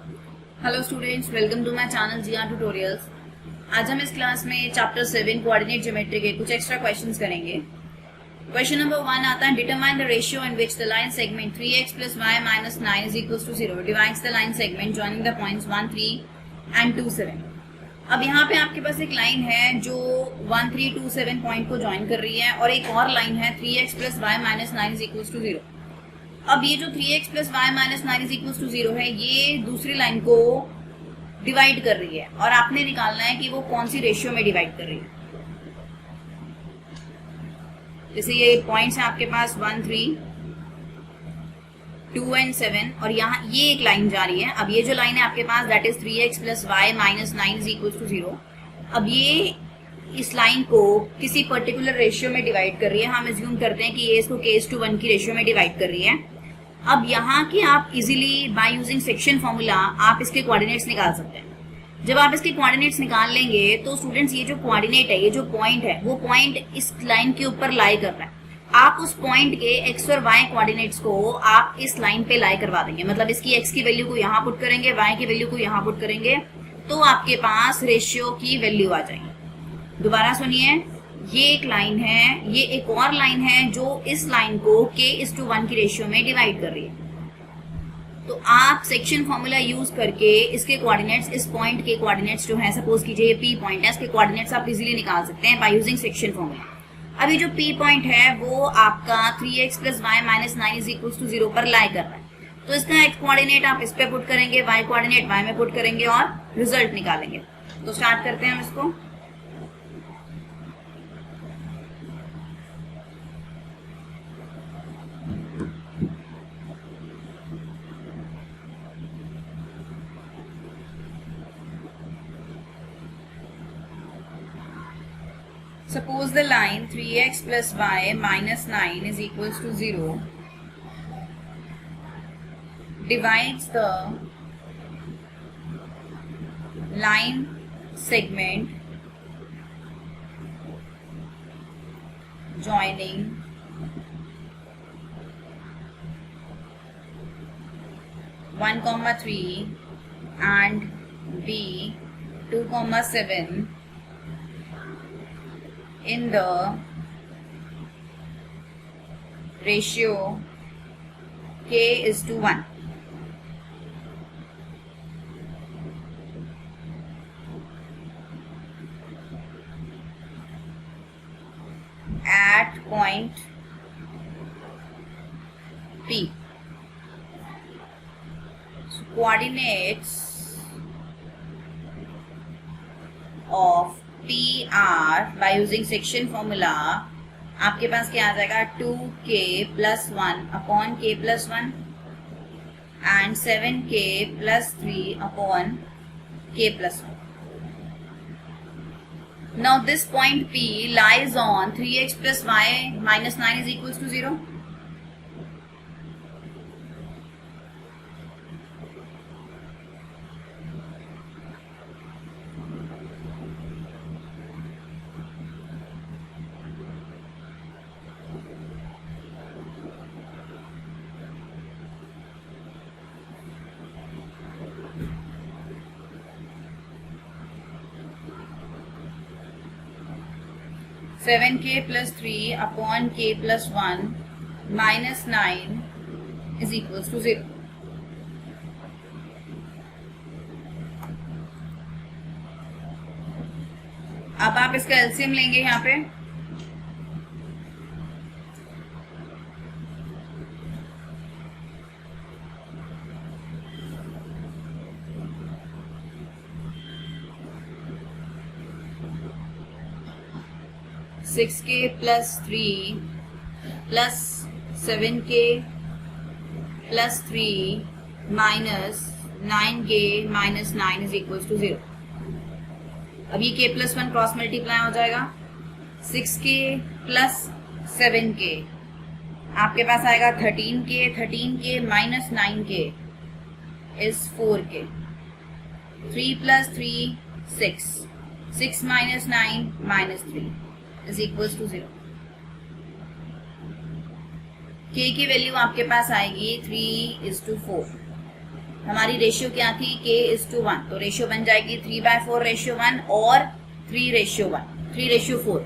Hello students, welcome to my channel GR tutorials. आज हम इस क्लास में चैप्टर 7 कोऑर्डिनेट ज्योमेट्री के कुछ एक्स्ट्रा क्वेश्चंस करेंगे। क्वेश्चन नंबर 1 आता है, determine the ratio in which the line segment 3x + y - 9 = 0 divides the line segment joining the points 1, 3 and 2, 7। अब यहाँ पे आपके पास एक लाइन है जो 1, 3, 2, 7 पॉइंट को ज्वाइन कर रही है और एक और लाइन है 3x + y - 9 = 0। अब ये जो 3x + y - 9 = 0 है, ये दूसरी लाइन को डिवाइड कर रही है और आपने निकालना है कि वो कौन सी रेशियो में डिवाइड कर रही है। जैसे ये पॉइंट्स हैं आपके पास 1, 3, 2 एंड 7 और यहाँ ये एक लाइन जा रही है। अब ये जो लाइन है आपके पास दैट इज 3x + y - 9 = 0। अब ये इस लाइन को किसी पर्टिकुलर रेशियो में डिवाइड कर रही है। हम एज्यूम करते हैं कि ये इसको k/1 की रेशियो में डिवाइड कर रही है। अब यहाँ के आप easily by using section formula आप इसके कोऑर्डिनेट्स निकाल सकते हैं। जब आप इसके कोऑर्डिनेट्स निकाल लेंगे तो स्टूडेंट्स ये जो कोऑर्डिनेट है, ये जो पॉइंट है, वो पॉइंट इस लाइन के ऊपर लाई कर रहा है। आप उस पॉइंट के x और y कोऑर्डिनेट्स को आप इस लाइन पे लाई करवा देंगे। मतलब इसकी x की वैल्यू को यहाँ पुट करेंगे, y की वैल्यू को यहाँ पुट करेंगे, तो आपके पास रेशियो की वैल्यू आ जाएगी। दोबारा सुनिए, ये एक लाइन है, ये एक और लाइन है जो इस लाइन को k/1 की रेशियो में डिवाइड कर रही है। तो आप सेक्शन फॉर्मूला यूज करके इसके कोऑर्डिनेट्स, इस पॉइंट के कोऑर्डिनेट्स जो है, सपोज कीजिए ये P पॉइंट है, इसके कोऑर्डिनेट्स आप इजीली निकाल सकते हैं बाय यूजिंग सेक्शन फॉर्मूला। अभी जो P पॉइंट है वो आपका 3x + y - 9 = 0 पर लाई कर रहा है। तो इसका x कोऑर्डिनेट आप इस पे पुट करेंगे, y कोऑर्डिनेट y में पुट करेंगे और रिजल्ट निकालेंगे। तो स्टार्ट करते हैं हम इसको। Suppose the line 3x + y - 9 = 0 divides the line segment joining 1, 3 and B 2, 7 in the ratio k/1. At point P. So coordinates of P R by using section formula आपके पास क्या आ जाएगा, 2k + 1 / k+1 and 7k + 3 / k+1. Now this point P lies on 3x + y - 9 = 0. (7k + 3 / k+1 - 9 = 0. अब आप इसका LCM लेंगे यहाँ पे। (6k + 3 + 7k + 3 - 9k - 9 = 0. अब ये k+1 क्रॉस मल्टीप्लाई हो जाएगा। 6k + 7k आपके पास आएगा 13k, 13k - 9k is 4k. 3 + 3 6, 6 - 9 - 3 is equals to 0. k की वैल्यू आपके पास आएगी 3:4. हमारी रेशियो क्या थी, k:1, तो रेशियो बन जाएगी 3/4:1 और 3:1, 3:4.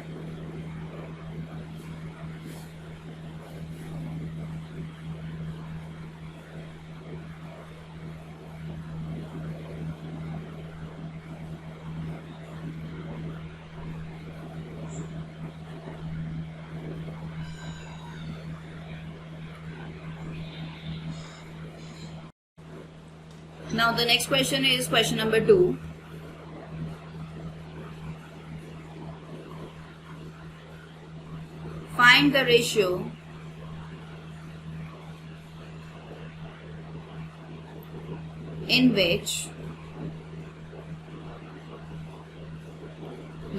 Now the next question is question number 2. Find the ratio in which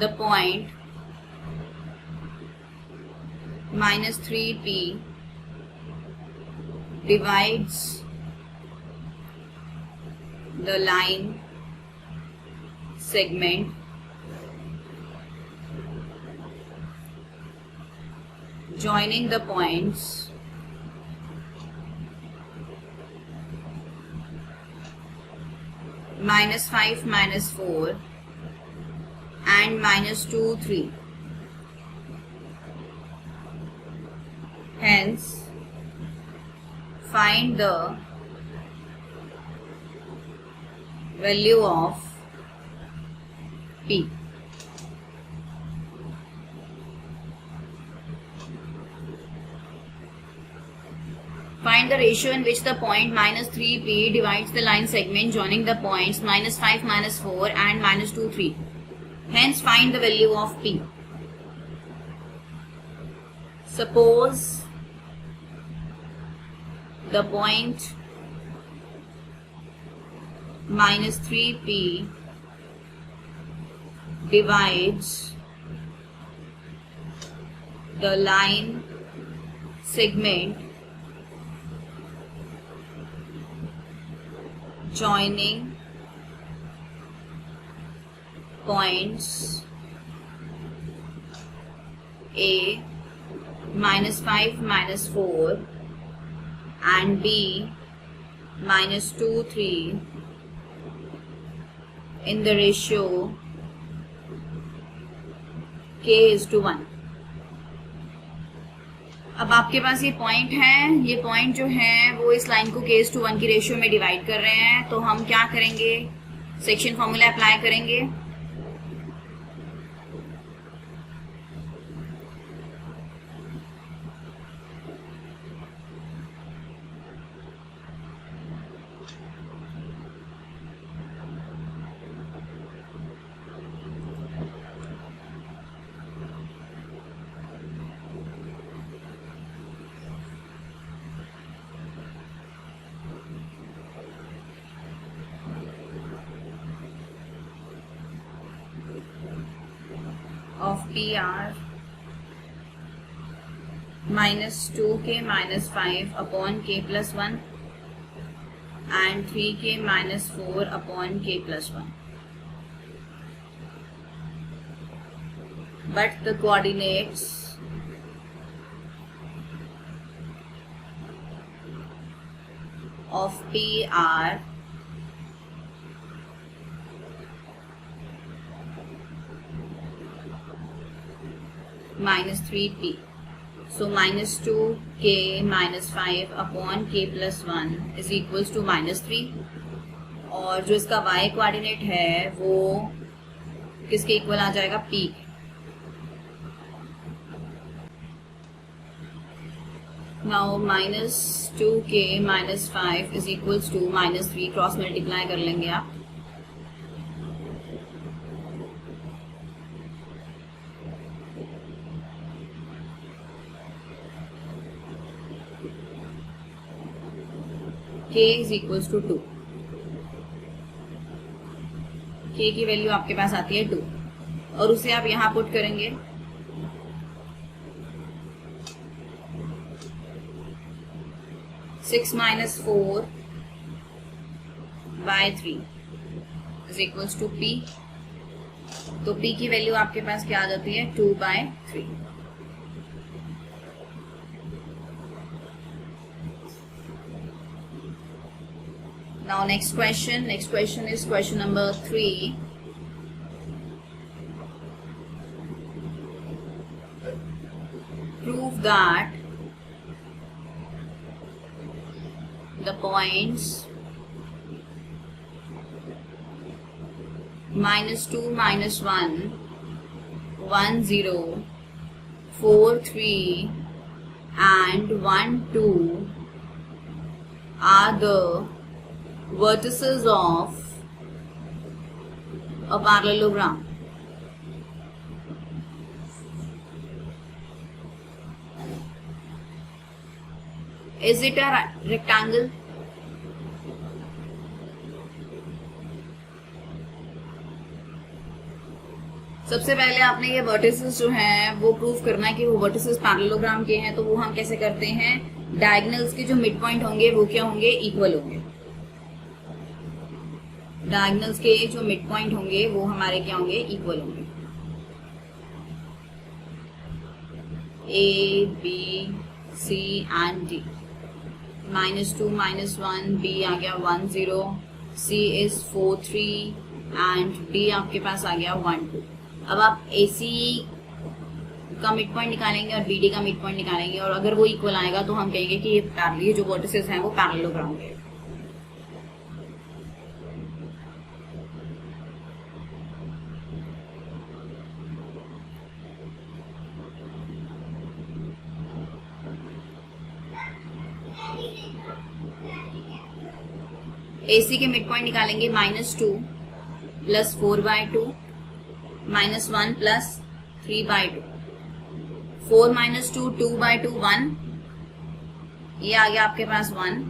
the point -3p divides the line segment joining the points -5, -4 and -2, 3. Hence, find the value of P. Find the ratio in which the point -3p divides the line segment joining the points -5, -4 and -2, 3. Hence, find the value of P. Suppose the point -3p divides the line segment joining points A -5, -4 and B -2, 3 in the ratio k:1. अब आपके पास ये point है, ये point जो है वो इस line को k:1 की रेशियो में डिवाइड कर रहे हैं, तो हम क्या करेंगे, सेक्शन फॉर्मूला अप्लाई करेंगे. of PR -2k -5 upon k plus 1 and 3k -4 upon k plus 1. But the coordinates of P are -3p. So -2k -5 upon k plus 1 is equals to -3. और जो इसका y कोऑर्डिनेट है वो किसके equal आ जाएगा, p. Now -2k -5 is equals to -3. Cross multiply कर लेंगे आप. k is equals to 2. k की वैल्यू आपके पास आती है 2 और उसे आप यहां पुट करेंगे. Six -4 by 3 is equals to p. तो p की वैल्यू आपके पास क्या आ जाती है, 2/3. Now next question is question number 3. Prove that the points -2, -1, 1, 0, 4, 3 and 1, 2 are the vertices of a parallelogram. Is it a rectangle? सबसे पहले आपने ये वर्टिसेस जो हैं वो प्रूव करना है कि वो वर्टिसेस पैरेललोग्राम के हैं। तो वो हम कैसे करते हैं, डायगोनल्स के जो मिड पॉइंट होंगे वो क्या होंगे, इक्वल होंगे। डायगोनल्स के जो मिड पॉइंट होंगे वो हमारे क्या होंगे, इक्वल होंगे। A B C and D, -2, -1, B आ गया 1, 0, सी इज 4, 3 एंड डी आपके पास आ गया 1, 2। अब आप AC का मिड पॉइंट निकालेंगे और BD का मिड पॉइंट निकालेंगे और अगर वो इक्वल आएगा तो हम कहेंगे कि ये जो वर्टिसेस हैं वो पैरेललोग्राम है। AC के मिड पॉइंट निकालेंगे -2 + 4/2 -1 + 3/2, 4 - 2 2/2 1, ये आ गया आपके पास 1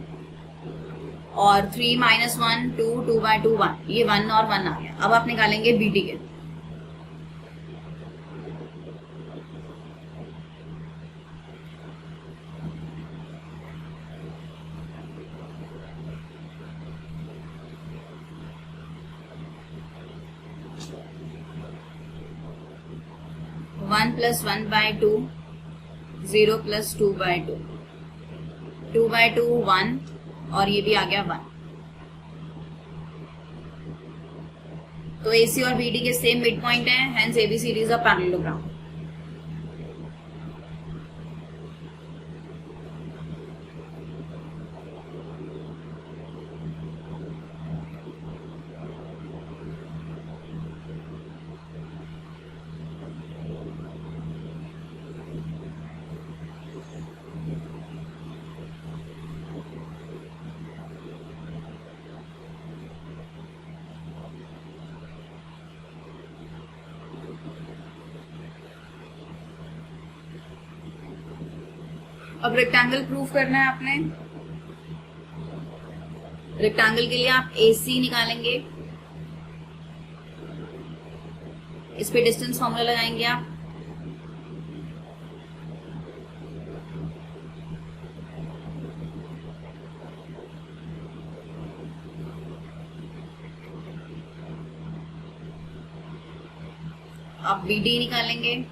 और 3 - 1 2 2/2 1, ये 1 और 1 आ गया। अब आप निकालेंगे BD के। वन + 1/2, 0 + 2/2, 2/2 1 और ये भी आ गया 1। तो AC और BD के सेम मिड पॉइंट है, hence ABCD is a parallelogram. अब रेक्टेंगल प्रूफ करना है आपने। रेक्टेंगल के लिए आप AC निकालेंगे, इस पे डिस्टेंस फॉर्मूला लगाएंगे आप। आप BD निकालेंगे,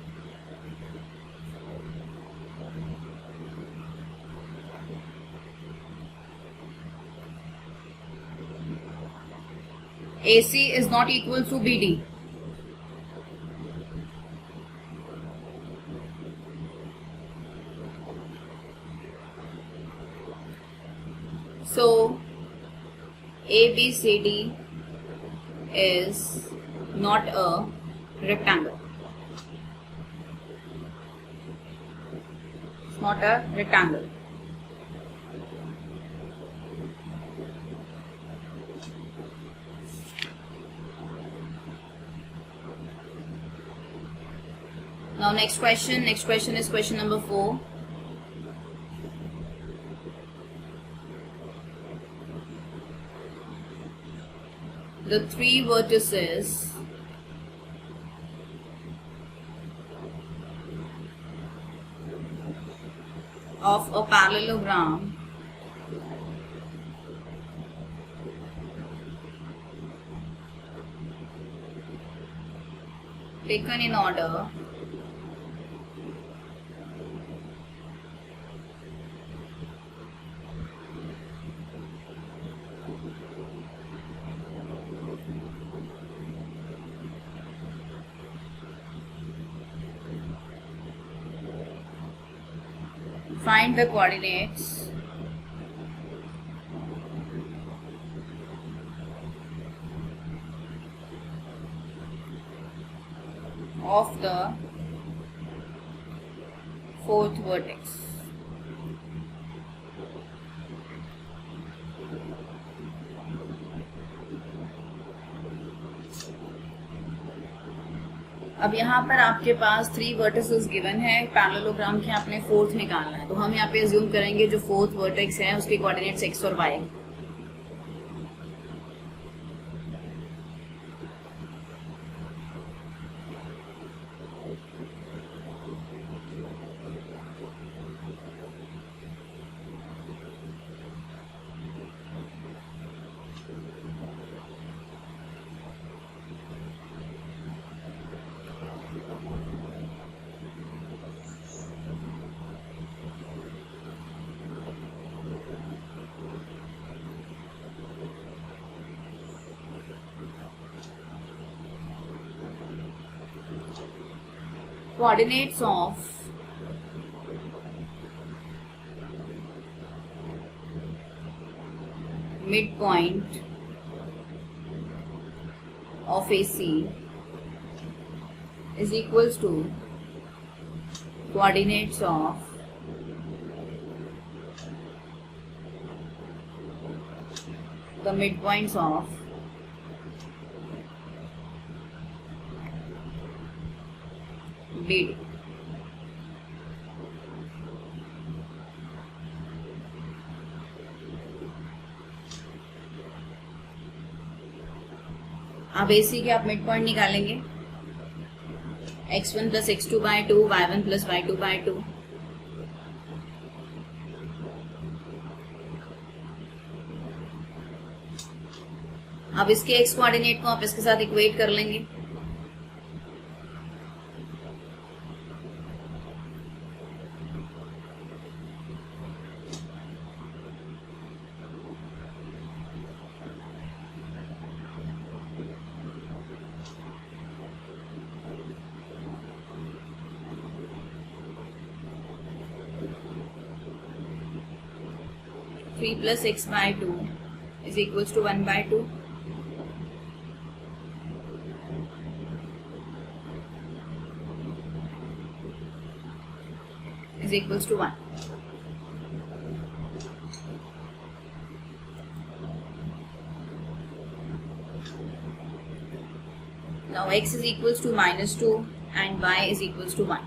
AC is not equal to BD. So ABCD is not a rectangle. It's not a rectangle. Now next question is question number 4. The three vertices of a parallelogram taken in order Find the coordinates of the fourth vertex. अब यहाँ पर आपके पास 3 vertices given है, parallelogram के आपने fourth निकालना है, तो हम यहाँ पे अज्यूम करेंगे जो फोर्थ वर्टेक्स है उसके कोऑर्डिनेट्स x और y। Coordinates of midpoint of AC is equals to coordinates of the midpoints of BD. अब AC के आप मिड पॉइंट निकालेंगे, x1 plus x2 bye 2, y1 plus y2 bye 2। अब इसके x कोऑर्डिनेट को आप इसके साथ इक्वेट कर लेंगे, three plus x by 2 is equals to 1 by 2। is equals to 1. Now x is equals to minus 2 and y is equals to 1.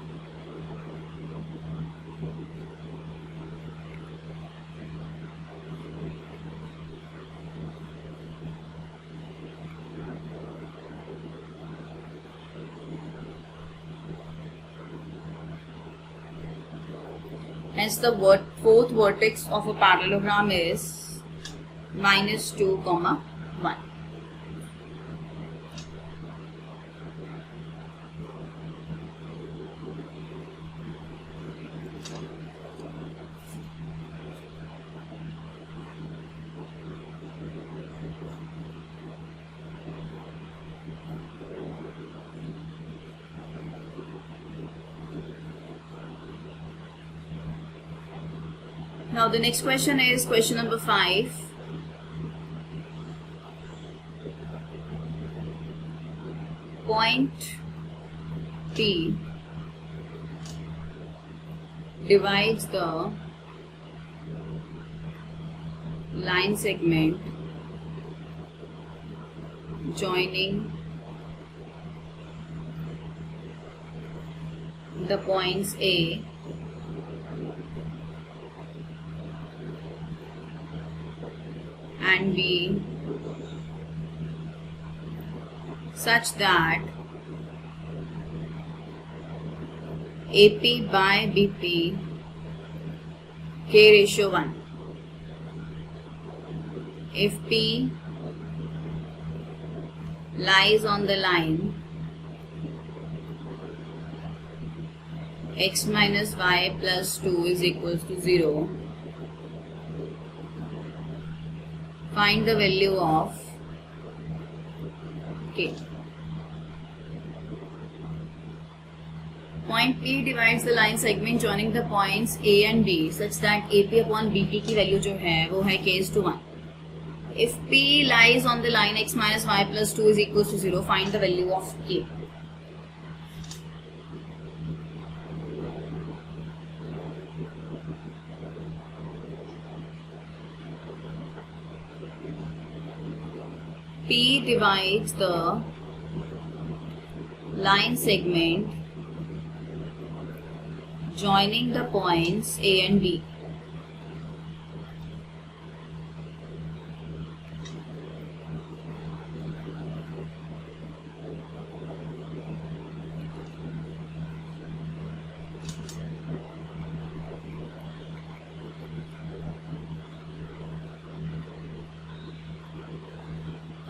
Hence the fourth vertex of a parallelogram is minus 2, 1. Now the next question is question number 5. Point P divides the line segment joining the points A and B such that AP by BP K ratio 1. If P lies on the line x minus y plus 2 is equals to 0, find the value of K. Point P divides the line segment joining the points A and B such that AP upon BP की value जो है वो है k:1. If P lies on the line x minus y plus 2 is equals to 0, find the value of K. P divides the line segment joining the points A and B.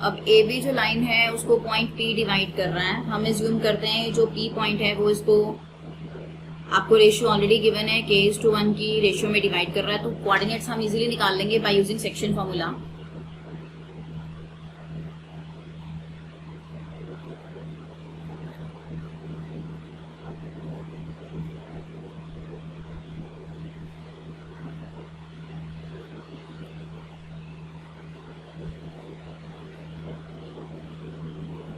अब A B जो line है उसको point P divide कर रहा है. हम assume करते हैं जो पी पॉइंट है वो इसको, आपको रेशियो ऑलरेडी गिवन है k:1 की रेशियो में डिवाइड कर रहा है, तो कोऑर्डिनेट्स हम इजीली निकाल लेंगे बाय यूजिंग सेक्शन फॉर्मूला.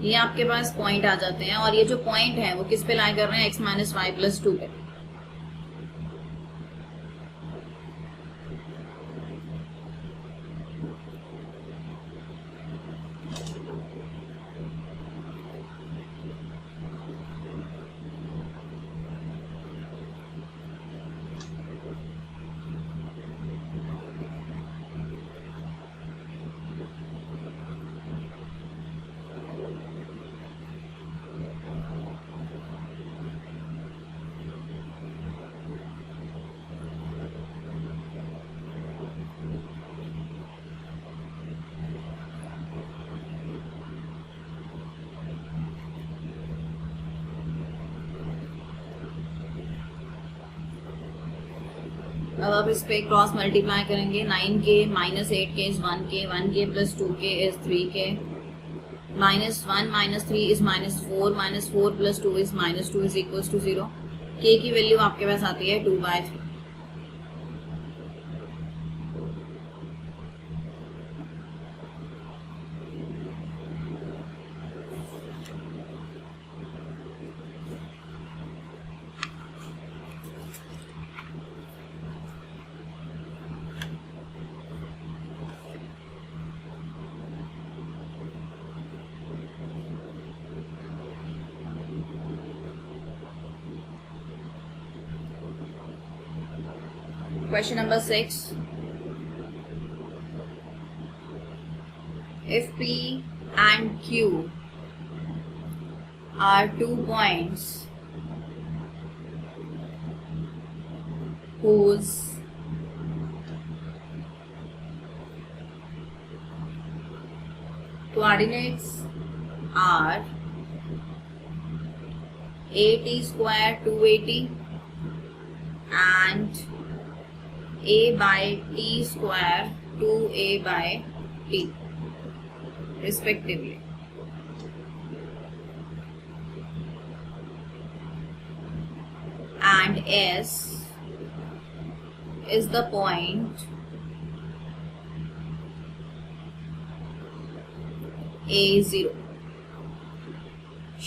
ये आपके पास पॉइंट आ जाते हैं और ये जो पॉइंट है वो किस पे लाई कर रहे हैं, x माइनस वाई प्लस 2 पे. अब आप इस पे क्रॉस मल्टीप्लाई करेंगे. 9k minus 8k is 1k, 1k plus 2k is 3k, minus 1 minus 3 is minus 4, minus 4 plus 2 is minus 2 is equals to 0. k की वैल्यू आपके पास आती है 2/3. Question number 6. If P and Q are 2 points whose coordinates are 8t square 280 and a by t square 2a by t respectively, and S is the point A0.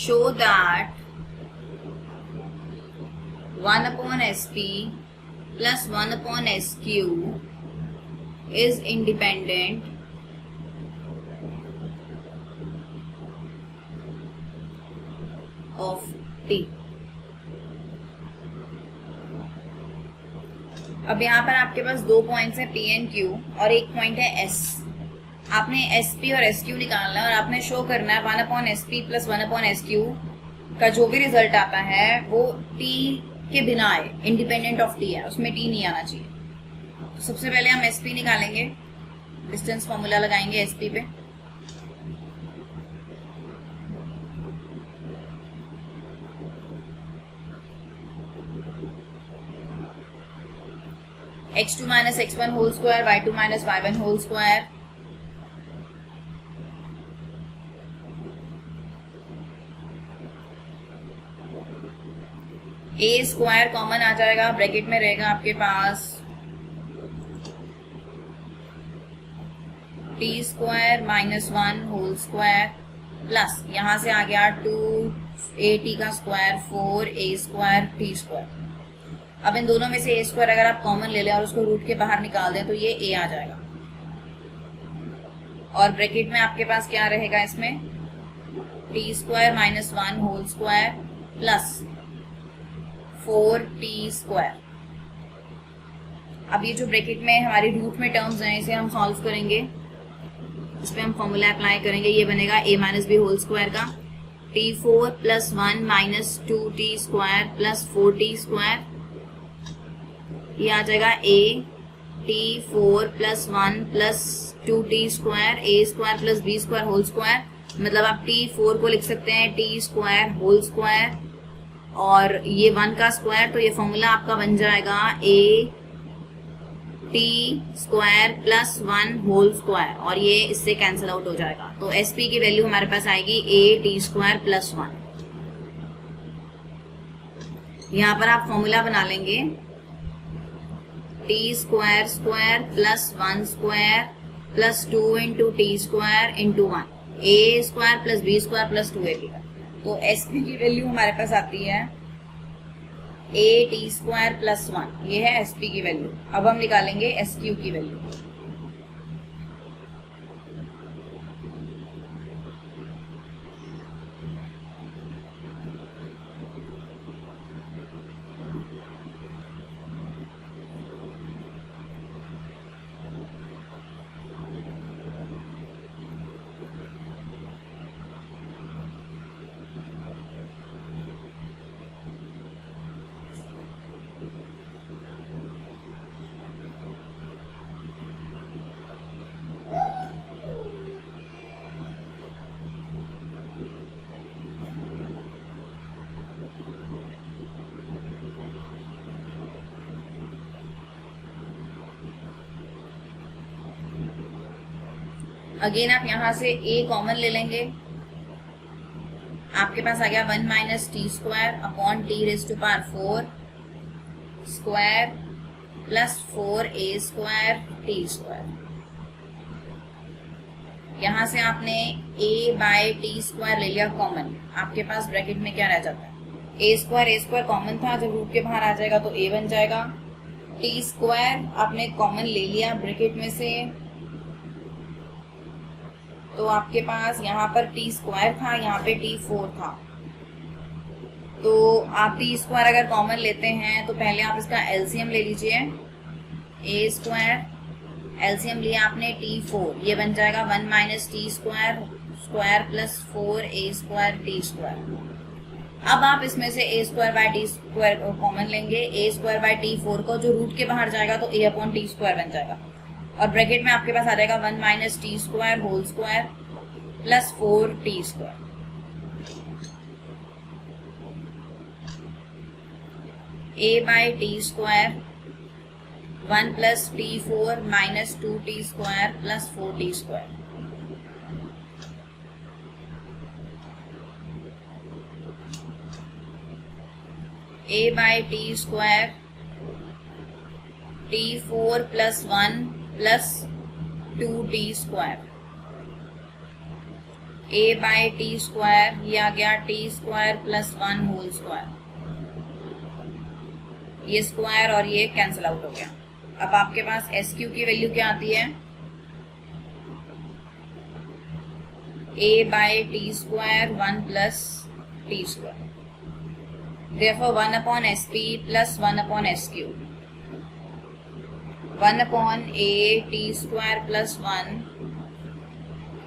Show that 1 upon SP plus 1 upon SQ is independent of T. अब यहाँ पर आपके पास 2 points है P and Q और एक point है S. आपने SP और SQ निकालना है और आपने शो करना है 1 upon SP plus 1 upon SQ का जो भी रिजल्ट आता है वो T के बिना है, इंडिपेंडेंट ऑफ टी है, उसमें टी नहीं आना चाहिए. तो सबसे पहले हम एसपी निकालेंगे, डिस्टेंस फॉर्मूला लगाएंगे एसपी पे. x2 minus x1 whole square, y2 minus y1 whole square, A square common आ जाएगा, ब्रैकेट में रहेगा आपके पास T square minus 1 whole square plus यहां से आ गया 2at का square 4a square t square. अब इन दोनों में से ए स्क्वायर अगर आप कॉमन ले लें और उसको रूट के बाहर निकाल दें तो ये ए आ जाएगा, और ब्रैकेट में आपके पास क्या रहेगा इसमें t square minus 1 whole square plus 4t square. अब ये जो ब्रैकेट में हमारी रूट में टर्म्स हैं इसे हम सॉल्व करेंगे, इस पे हम फॉर्मूला अप्लाई करेंगे। ये बनेगा a minus b whole square का t4 plus 1 minus 2t square plus 4t square, ये आ जाएगा a t4 plus 1 plus 2t square a square plus b square whole square, मतलब आप t4 को लिख सकते हैं t स्क्वायर होल स्क्वायर और ये 1 का स्क्वायर, तो ये फॉर्मूला आपका बन जाएगा a t square plus 1 whole square और ये इससे कैंसिल आउट हो जाएगा। तो sp की वैल्यू हमारे पास आएगी a t स्क्वायर प्लस 1। यहाँ पर आप फॉर्मूला बना लेंगे t square square plus 1 square plus 2 into T square into 1 a square plus b square plus 2ab का। तो sp की वैल्यू हमारे पास आती है a t स्क्वायर प्लस 1, ये है sp की वैल्यू। अब हम निकालेंगे sq की वैल्यू। अगेन आप यहां से a कॉमन ले लेंगे, आपके पास आ गया 1 minus t square upon t raise to power 4 square plus 4a square t square. यहां से आपने a बाय टी स्क्वायर ले लिया कॉमन, आपके पास ब्रैकेट में क्या रह जाता है a स्क्वायर कॉमन था, जब रूट के बाहर आ जाएगा तो a बन जाएगा। टी स्क्वायर आपने कॉमन ले लिया ब्रैकेट में से, तो आपके पास यहाँ पर टी स्क्वायर था, यहाँ पे t4 था, तो आप टी स्क्वायर अगर कॉमन लेते हैं तो पहले आप इसका एलसीएम ले लीजिए। a स्क्वायर एलसीएम लिया आपने t4, ये बन जाएगा 1 minus t square square plus 4a square t square. अब आप इसमें से a square by t square common लेंगे, a स्क्वायर बाय t4 को, जो रूट के बाहर जाएगा तो a अपॉन टी स्क्वायर बन जाएगा, और ब्रैकेट में आपके पास आ जाएगा 1 minus t square whole square plus 4t square. a by t square 1 plus t4 minus 2t square plus 4t square. a by t square t4 plus 1 plus 2t square. a by t square, ये आ गया t square plus 1 whole square, ये square और ये cancel out हो गया। अब आपके पास sq की वैल्यू क्या आती है a by t square 1 plus t square, therefore 1 upon sp plus 1 upon sq, 1 upon a t square plus 1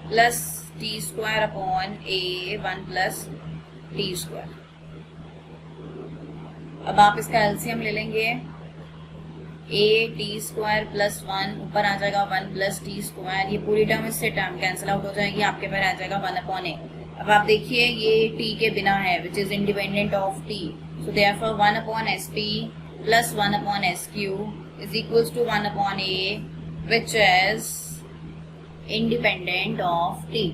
plus t square upon a 1 plus t square. अब आप इसका एलसीएम ले लेंगे, a टी स्क्वायर प्लस 1 ऊपर आ जाएगा 1 plus t square, ये पूरी term इससे टर्म कैंसिल आउट हो जाएगी, आपके पास आ जाएगा 1 अपॉन a। अब आप देखिए ये t के बिना है which is independent of t, so therefore 1 upon sp plus 1 upon sq is equals to 1 upon a, which is independent of t.